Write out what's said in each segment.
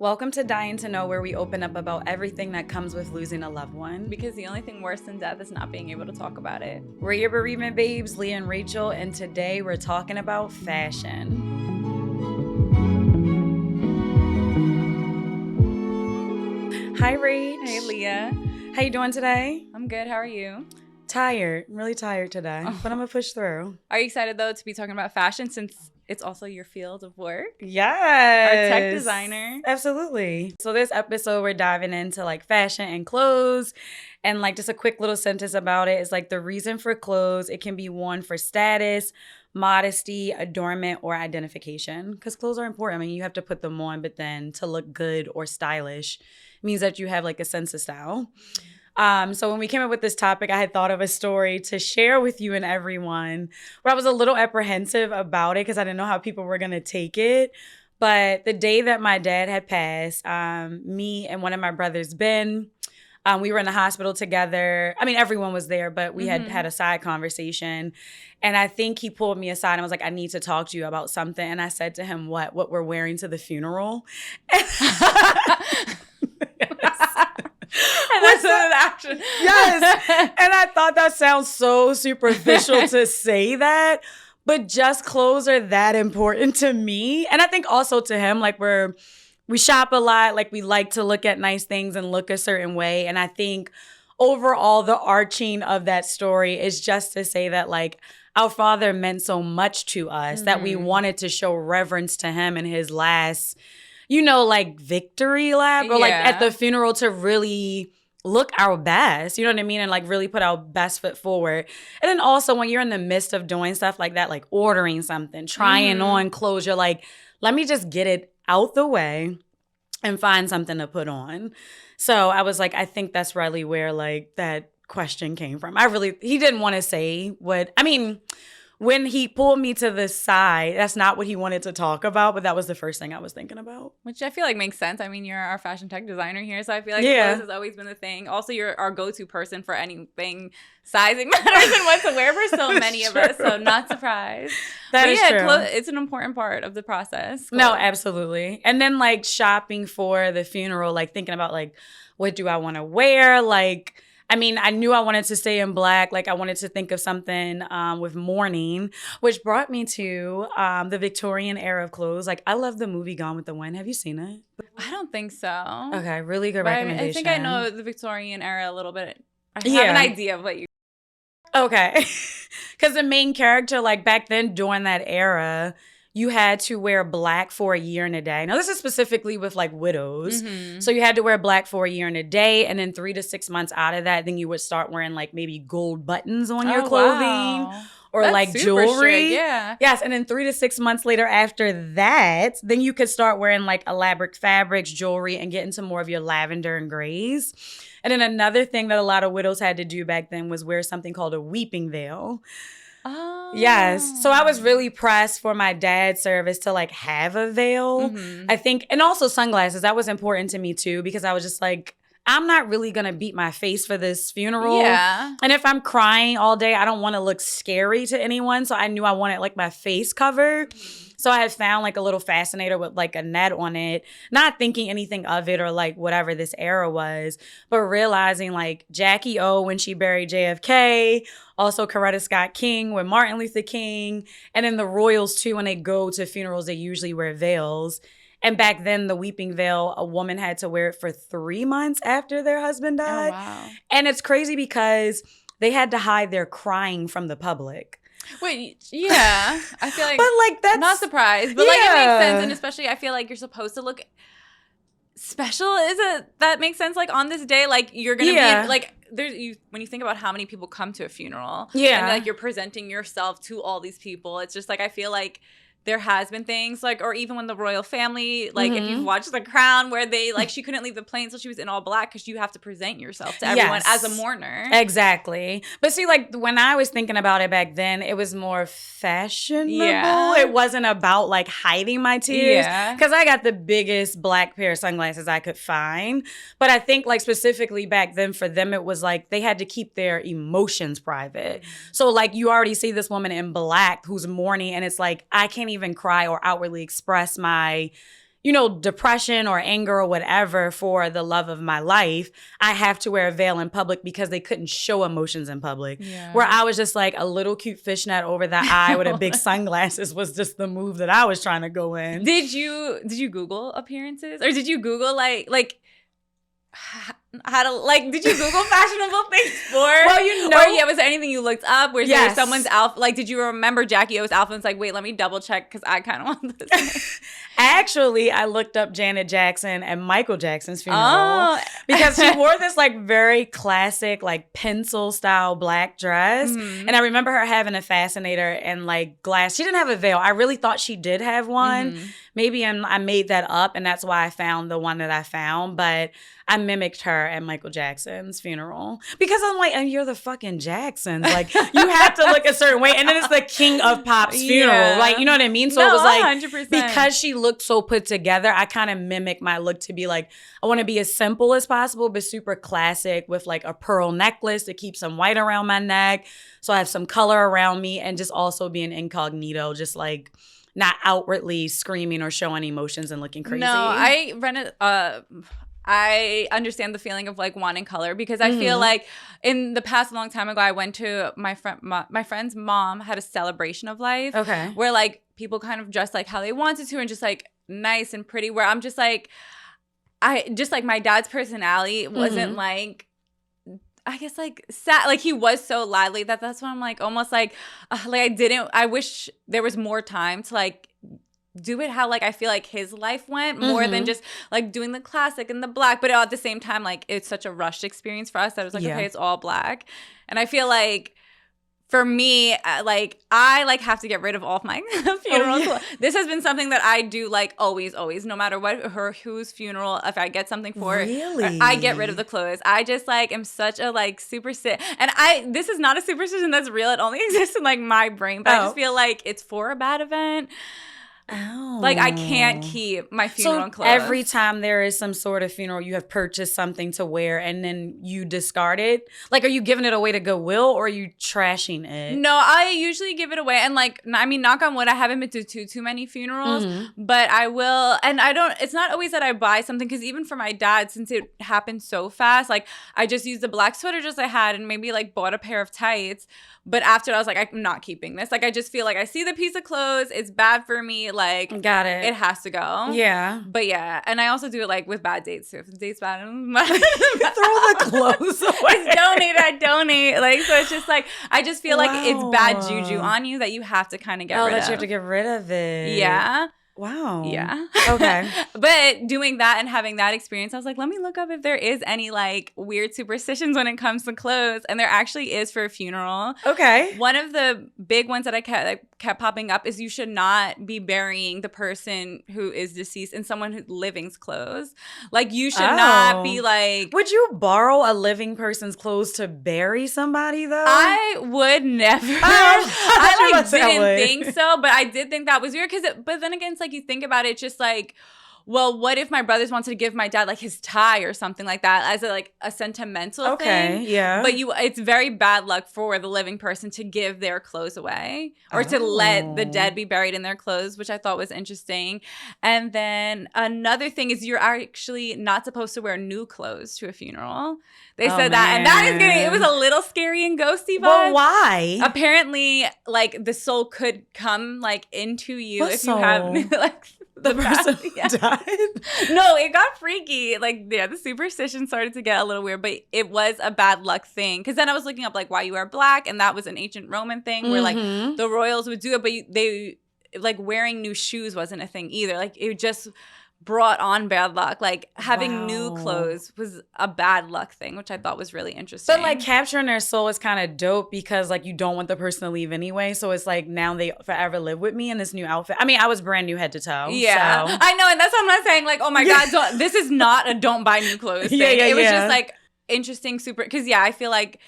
Welcome to Dying to Know, where we open up about everything that comes with losing a loved one. Because the only thing worse than death is not being able to talk about it. We're your bereavement babes, Leah and Rachel, and today we're talking about fashion. Hi, Rach. Hey, Leah. How you doing today? I'm good. How are you? Tired. I'm really tired today, but I'm going to push through. Are you excited, though, to be talking about fashion since it's also your field of work? Yes. Our tech designer. Absolutely. So this episode, we're diving into like fashion and clothes. And like just a quick little sentence about it is like the reason for clothes, it can be worn for status, modesty, adornment, or identification. Because clothes are important. I mean, you have to put them on, but then to look good or stylish means that you have like a sense of style. So when we came up with this topic, I had thought of a story to share with you and everyone, but I was a little apprehensive about it because I didn't know how people were going to take it. But the day that my dad had passed, me and one of my brothers, Ben, we were in the hospital together. I mean, everyone was there, but we had a side conversation. And I think he pulled me aside and was like, I need to talk to you about something. And I said to him, what we're wearing to the funeral. And that's an action. Yes. And I thought that sounds so superficial to say that, but just clothes are that important to me. And I think also to him, like we shop a lot, like we like to look at nice things and look a certain way. And I think overall the arching of that story is just to say that like our father meant so much to us that we wanted to show reverence to him in his last, like victory lap or like at the funeral to really look our best, you know what I mean? And like really put our best foot forward. And then also when you're in the midst of doing stuff like that, like ordering something, trying on clothes, you're like, let me just get it out the way and find something to put on. So I was like, I think that's really where like that question came from. He didn't want to say when he pulled me to the side, that's not what he wanted to talk about, but that was the first thing I was thinking about. Which I feel like makes sense. I mean, you're our fashion tech designer here, so I feel like clothes has always been the thing. Also, you're our go-to person for anything sizing matters and what to wear for so many of us, so not surprised. That is true. It's an important part of the process. No, absolutely. And then like shopping for the funeral, like thinking about like, what do I want to wear? Like, I mean, I knew I wanted to stay in black. Like, I wanted to think of something with mourning, which brought me to the Victorian era of clothes. Like, I love the movie Gone with the Wind. Have you seen it? I don't think so. Okay, really good recommendation. I think I know the Victorian era a little bit. I have an idea of what you... Okay. Because the main character, like, back then during that era, you had to wear black for a year and a day. Now, this is specifically with like widows. So you had to wear black for a year and a day. And then 3 to 6 months out of that, then you would start wearing like maybe gold buttons on your clothing. Wow. Or That's like super jewelry. strict, yeah. Yes. And then 3 to 6 months later after that, then you could start wearing like elaborate fabrics, jewelry, and get into more of your lavender and grays. And then another thing that a lot of widows had to do back then was wear something called a weeping veil. Oh. Yes. So I was really pressed for my dad's service to like have a veil. I think, and also sunglasses. That was important to me too, because I was just like, I'm not really going to beat my face for this funeral. Yeah. And if I'm crying all day, I don't want to look scary to anyone. So I knew I wanted like my face covered. So I had found like a little fascinator with like a net on it, not thinking anything of it or like whatever this era was, but realizing like Jackie O when she buried JFK, also Coretta Scott King with Martin Luther King, and then the royals too, when they go to funerals, they usually wear veils. And back then, the weeping veil, a woman had to wear it for 3 months after their husband died. Oh, wow. And it's crazy because they had to hide their crying from the public. Wait, yeah. I feel like... But like that's... not surprised, but like it makes sense. And especially I feel like you're supposed to look special. That makes sense? Like on this day, like you're going to be... like when you think about how many people come to a funeral. And like you're presenting yourself to all these people. It's just like I feel like... there has been things like, or even when the royal family, like if you've watched The Crown, where they like she couldn't leave the plane, so she was in all black because you have to present yourself to everyone as a mourner. Exactly. But see, like when I was thinking about it back then, it was more fashionable. Yeah. It wasn't about like hiding my tears. Yeah. Because I got the biggest black pair of sunglasses I could find. But I think like specifically back then for them, it was like they had to keep their emotions private. So like you already see this woman in black who's mourning, and it's like I can't even cry or outwardly express my depression or anger or whatever for the love of my life, I have to wear a veil in public because they couldn't show emotions in public. Yeah. Where I was just like a little cute fishnet over the eye with a big sunglasses was just the move that I was trying to go in. Did you Google appearances, or did you Google like how to, like, did you Google fashionable things for? Well, or was there anything you looked up? Was there someone's outfit? Like, did you remember Jackie O's outfit? And it's like, wait, let me double check because I kind of want this. Actually, I looked up Janet Jackson and Michael Jackson's funeral because she wore this like very classic like pencil style black dress. Mm-hmm. And I remember her having a fascinator and like glass. She didn't have a veil. I really thought she did have one. Mm-hmm. Maybe I made that up and that's why I found the one that I found. But I mimicked her at Michael Jackson's funeral because I'm like, and you're the fucking Jacksons. Like, you have to look a certain way. And then it's the king of pop's funeral. Like, you know what I mean? So it was like, 100%. Because she looked so put together, I kind of mimic my look to be like, I want to be as simple as possible, but super classic with like a pearl necklace to keep some white around my neck. So I have some color around me and just also being incognito, just like not outwardly screaming or showing emotions and looking crazy. No, I understand the feeling of like wanting color because I feel like in the past, a long time ago, I went to my friend's mom had a celebration of life. Okay. Where like people kind of dressed like how they wanted to and just like nice and pretty, where I'm just like, my dad's personality wasn't like, I guess like sad, like he was so lively that's when I'm like almost like I wish there was more time to like do it how like I feel like his life went more than just like doing the classic and the black, but at the same time like it's such a rushed experience for us that it was like okay, it's all black. And I feel like for me, like I like have to get rid of all of my funerals. This has been something that I do like always, no matter whose funeral, if I get something for it, I get rid of the clothes. I just like am such a like superstition, and this is not a superstition that's real. It only exists in like my brain, but I just feel like it's for a bad event. Oh. Like I can't keep my funeral clothes. Every time there is some sort of funeral, you have purchased something to wear and then you discard it. Like, are you giving it away to Goodwill or are you trashing it? No, I usually give it away. And like, I mean, knock on wood, I haven't been to too many funerals, but I will. And it's not always that I buy something because even for my dad, since it happened so fast, like I just used the black sweater dress I had and maybe like bought a pair of tights. But after I was like, I'm not keeping this. Like, I just feel like I see the piece of clothes. It's bad for me. Like, got it. It has to go. Yeah. But yeah. And I also do it like with bad dates too. If the date's bad, throw the clothes away. I donate. Like, so it's just like, I just feel like it's bad juju on you that you have to kind of get rid of. Oh, that you have to get rid of it. Yeah. Wow. Yeah. Okay. But doing that and having that experience, I was like, let me look up if there is any like weird superstitions when it comes to clothes. And there actually is for a funeral. Okay. One of the big ones that I kept popping up is you should not be burying the person who is deceased in someone who's living's clothes. Like you should not be like. Would you borrow a living person's clothes to bury somebody though? I would never. I like didn't think so, but I did think that was weird but then again, it's like you think about it, just like, well, what if my brothers wanted to give my dad like his tie or something like that as a sentimental thing? Yeah. But it's very bad luck for the living person to give their clothes away or to let the dead be buried in their clothes, which I thought was interesting. And then another thing is you're actually not supposed to wear new clothes to a funeral. They said that, and that is it was a little scary and ghosty vibe. But why? Apparently, like the soul could come like into you if you have like the person who died. No, it got freaky. Like, the superstition started to get a little weird, but it was a bad luck thing. Because then I was looking up like why you wear black, and that was an ancient Roman thing where like the royals would do it, but they like wearing new shoes wasn't a thing either. Like it just brought on bad luck. Like having new clothes was a bad luck thing, which I thought was really interesting. But like capturing their soul is kind of dope because like you don't want the person to leave anyway. So it's like now they forever live with me in this new outfit. I mean, I was brand new head to toe. Yeah, so. I know, and that's what I'm not saying. Like, oh my God, this is not a don't buy new clothes thing. It was just like interesting, super. Because I feel like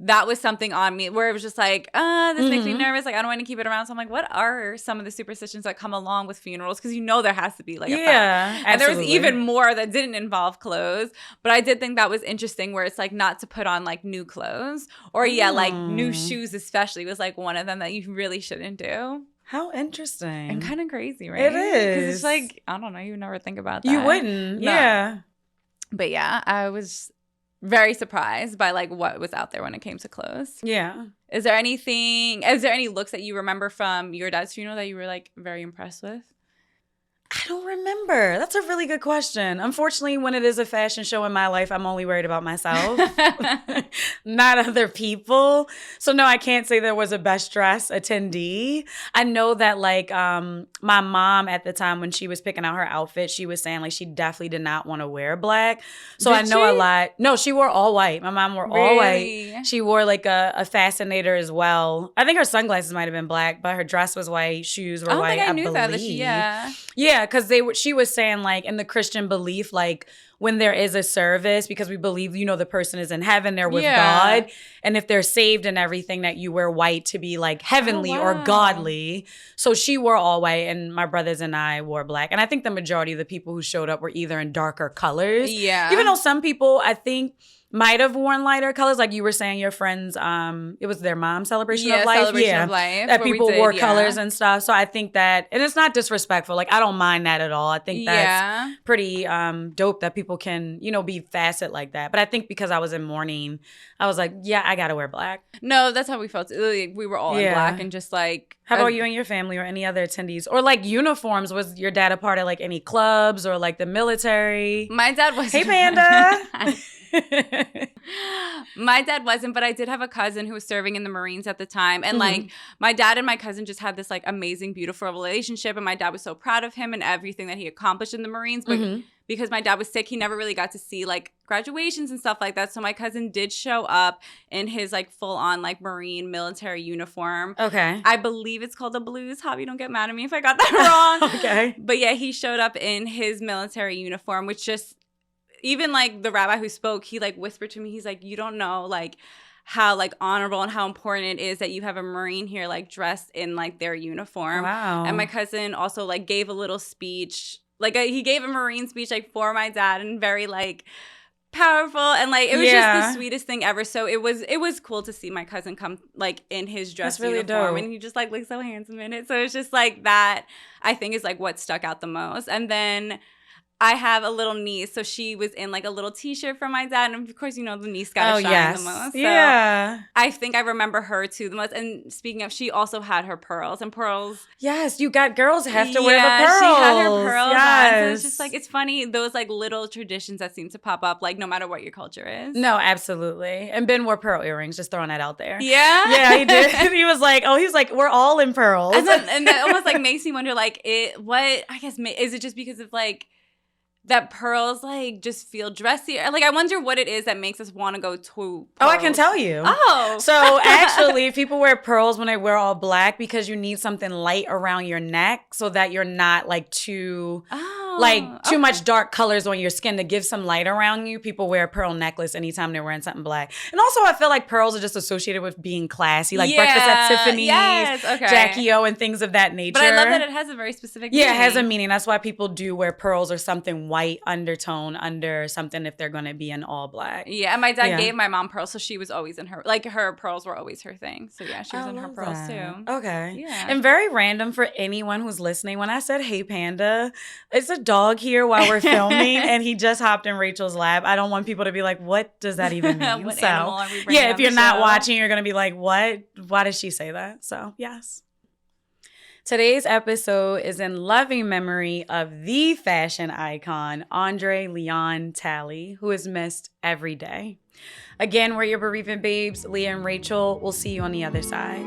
that was something on me where it was just like, this makes me nervous. Like, I don't want to keep it around. So I'm like, what are some of the superstitions that come along with funerals? Because there has to be like a fact. And there was even more that didn't involve clothes. But I did think that was interesting where it's like not to put on like new clothes or like new shoes especially was like one of them that you really shouldn't do. How interesting. And kind of crazy, right? It is. Because it's like, I don't know, you would never think about that. You wouldn't. No. Yeah. But yeah, I was very surprised by like what was out there when it came to clothes. Yeah. Is there any looks that you remember from your dad's funeral that you were like very impressed with? I don't remember. That's a really good question. Unfortunately, when it is a fashion show in my life, I'm only worried about myself, not other people. So no, I can't say there was a best dress attendee. I know that like my mom at the time when she was picking out her outfit, she was saying like she definitely did not want to wear black. So I know a lot. No, she wore all white. My mom wore all white. She wore like a fascinator as well. I think her sunglasses might have been black, but her dress was white. Shoes were white. I knew that. Yeah, because she was saying like in the Christian belief, like when there is a service, because we believe, you know, the person is in heaven, they're with God. And if they're saved and everything, that you wear white to be like heavenly or godly. So she wore all white and my brothers and I wore black. And I think the majority of the people who showed up were either in darker colors. Yeah. Even though some people, I think, might have worn lighter colors, like you were saying, your friends. It was their mom's celebration of life. Celebration of life. That people wore colors and stuff. So I think that, and it's not disrespectful. Like I don't mind that at all. I think that's pretty dope that people can, you know, be facet like that. But I think because I was in mourning, I was like, yeah, I gotta wear black. No, that's how we felt. We were all in black and just like. How about you and your family or any other attendees? Or like uniforms? Was your dad a part of like any clubs or like the military? My dad was. Hey, Panda. My dad wasn't, but I did have a cousin who was serving in the Marines at the time. And like my dad and my cousin just had this like amazing, beautiful relationship. And my dad was so proud of him and everything that he accomplished in the Marines. But because my dad was sick, he never really got to see like graduations and stuff like that. So my cousin did show up in his like full on like Marine military uniform. Okay. I believe it's called a blues. Hobby, don't get mad at me if I got that wrong. Okay. But yeah, he showed up in his military uniform, which just, even like the rabbi who spoke, he like whispered to me, he's like, you don't know like how like honorable and how important it is that you have a Marine here like dressed in like their uniform. Wow. And my cousin also like gave a little speech, like he gave a Marine speech like for my dad and very like powerful, and like it was just the sweetest thing ever. So it was cool to see my cousin come like in his dress uniform, and he just like looked so handsome in it. So it's just like that, I think, is like what stuck out the most. And then I have a little niece, so she was in like a little t-shirt from my dad, and of course, you know, the niece got to shine the most. So I think I remember her too the most. And speaking of, she also had her pearls, and pearls. Yes, you got girls have to wear the pearls. She had her pearls on. So it's just like, it's funny, those like little traditions that seem to pop up, like no matter what your culture is. No, absolutely. And Ben wore pearl earrings, just throwing that out there. Yeah? Yeah, he did. He was like, we're all in pearls. And that almost like makes me wonder, like, is it just because of like, that pearls like just feel dressy? Like I wonder what it is that makes us want to go to pearls. Oh, I can tell you. Oh. So actually people wear pearls when they wear all black because you need something light around your neck so that you're not like too much dark colors on your skin to give some light around you. People wear a pearl necklace anytime they're wearing something black. And also I feel like pearls are just associated with being classy, like Breakfast at Tiffany's, Jackie O, and things of that nature. But I love that it has a very specific meaning. Yeah, it has a meaning. That's why people do wear pearls or something white undertone under something if they're going to be in all black. Yeah, and my dad gave my mom pearls, so she was always in her, like her pearls were always her thing. So yeah, she was in her pearls too. Okay. Yeah. And very random for anyone who's listening, when I said, hey Panda, it's a dog here while we're filming and he just hopped in Rachel's lap. I don't want people to be like, what does that even mean? What animal are we bringing? Yeah, if you're not watching, you're going to be like, what? Why did she say that? So yes. Today's episode is in loving memory of the fashion icon, Andre Leon Talley, who is missed every day. Again, we're your Bereavement Babes, Leah and Rachel. We'll see you on the other side.